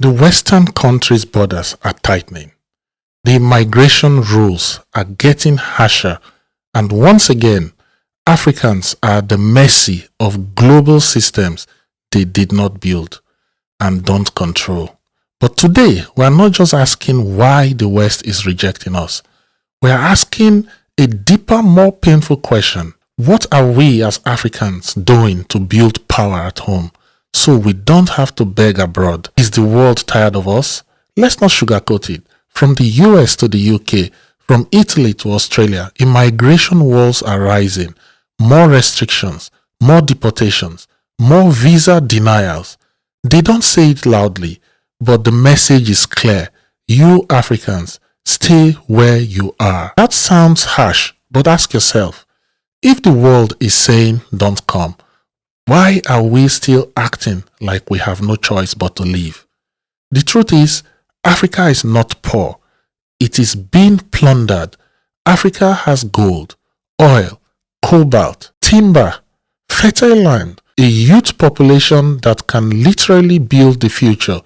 The Western countries' borders are tightening. The migration rules are getting harsher, and once again, Africans are at the mercy of global systems they did not build and don't control. But today, we are not just asking why the West is rejecting us. We are asking a deeper, more painful question. What are we as Africans doing to build power at home so we don't have to beg abroad? Is the world tired of us? Let's not sugarcoat it. From the US to the UK, from Italy to Australia, immigration walls are rising. More restrictions, more deportations, more visa denials. They don't say it loudly, but the message is clear. You Africans, stay where you are. That sounds harsh, but ask yourself, if the world is saying don't come, why are we still acting like we have no choice but to leave? The truth is, Africa is not poor. It is being plundered. Africa has gold, oil, cobalt, timber, fertile land, a youth population that can literally build the future,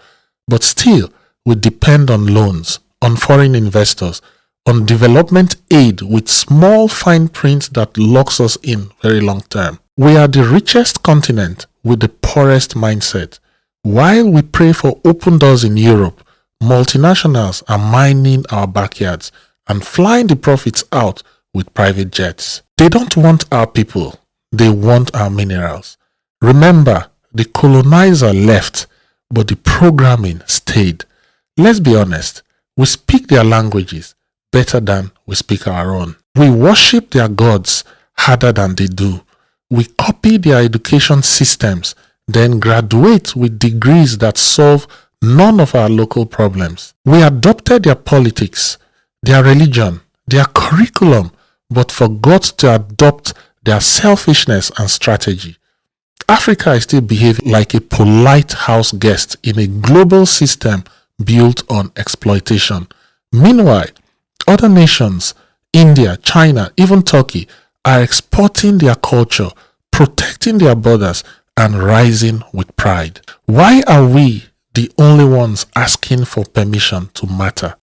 but still we depend on loans, on foreign investors, on development aid with small fine print that locks us in very long term. We are the richest continent with the poorest mindset. While we pray for open doors in Europe, multinationals are mining our backyards and flying the profits out with private jets. They don't want our people, they want our minerals. Remember, the colonizer left, but the programming stayed. Let's be honest, we speak their languages better than we speak our own. We worship their gods harder than they do. We copy their education systems, then graduate with degrees that solve none of our local problems. We adopted their politics, their religion, their curriculum, but forgot to adopt their selfishness and strategy. Africa is still behaving like a polite house guest in a global system built on exploitation. Meanwhile, other nations, India, China, even Turkey, are exporting their culture, protecting their borders, and rising with pride. Why are we the only ones asking for permission to matter?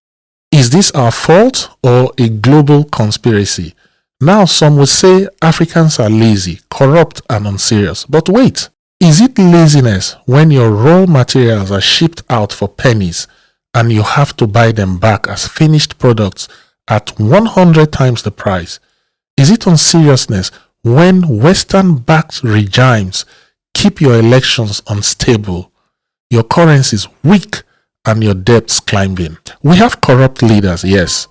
Is this our fault or a global conspiracy? Now some will say Africans are lazy, corrupt, and unserious. But wait, is it laziness when your raw materials are shipped out for pennies and you have to buy them back as finished products at 100 times the price? Is it unseriousness when Western-backed regimes keep your elections unstable, your currencies weak, and your debts climbing? We have corrupt leaders, yes,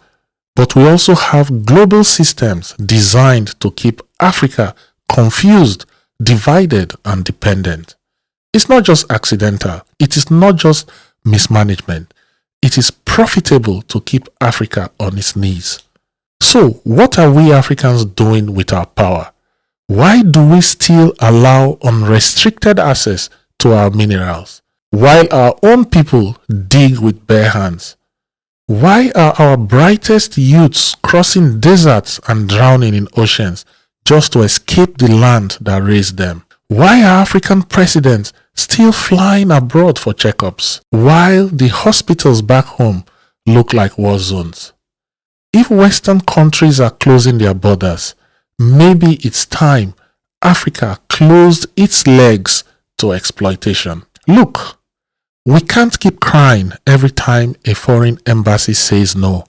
but we also have global systems designed to keep Africa confused, divided, and dependent. It's not just accidental. It is not just mismanagement. It is profitable to keep Africa on its knees. So, what are we Africans doing with our power? Why do we still allow unrestricted access to our minerals, while our own people dig with bare hands? Why are our brightest youths crossing deserts and drowning in oceans just to escape the land that raised them? Why are African presidents still flying abroad for checkups, while the hospitals back home look like war zones? If Western countries are closing their borders, maybe it's time Africa closed its legs to exploitation. Look, we can't keep crying every time a foreign embassy says no.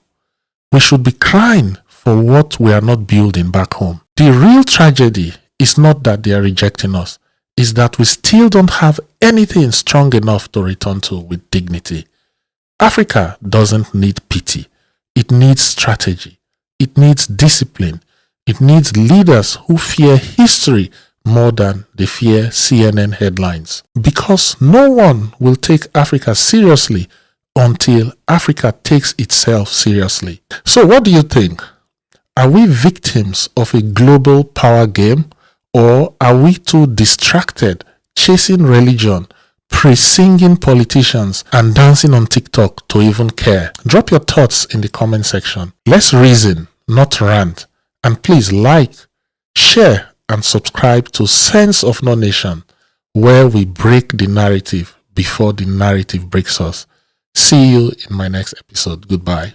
We should be crying for what we are not building back home. The real tragedy is not that they are rejecting us, it's that we still don't have anything strong enough to return to with dignity. Africa doesn't need pity. It needs strategy. It needs discipline. It needs leaders who fear history more than they fear CNN headlines. Because no one will take Africa seriously until Africa takes itself seriously. So what do you think? Are we victims of a global power game, or are we too distracted chasing religion, pre-singing politicians, and dancing on TikTok to even care? Drop your thoughts in the comment section. Let's reason, not rant. And please like, share, and subscribe to Sense of No Nation, where we break the narrative before the narrative breaks us. See you in my next episode. Goodbye.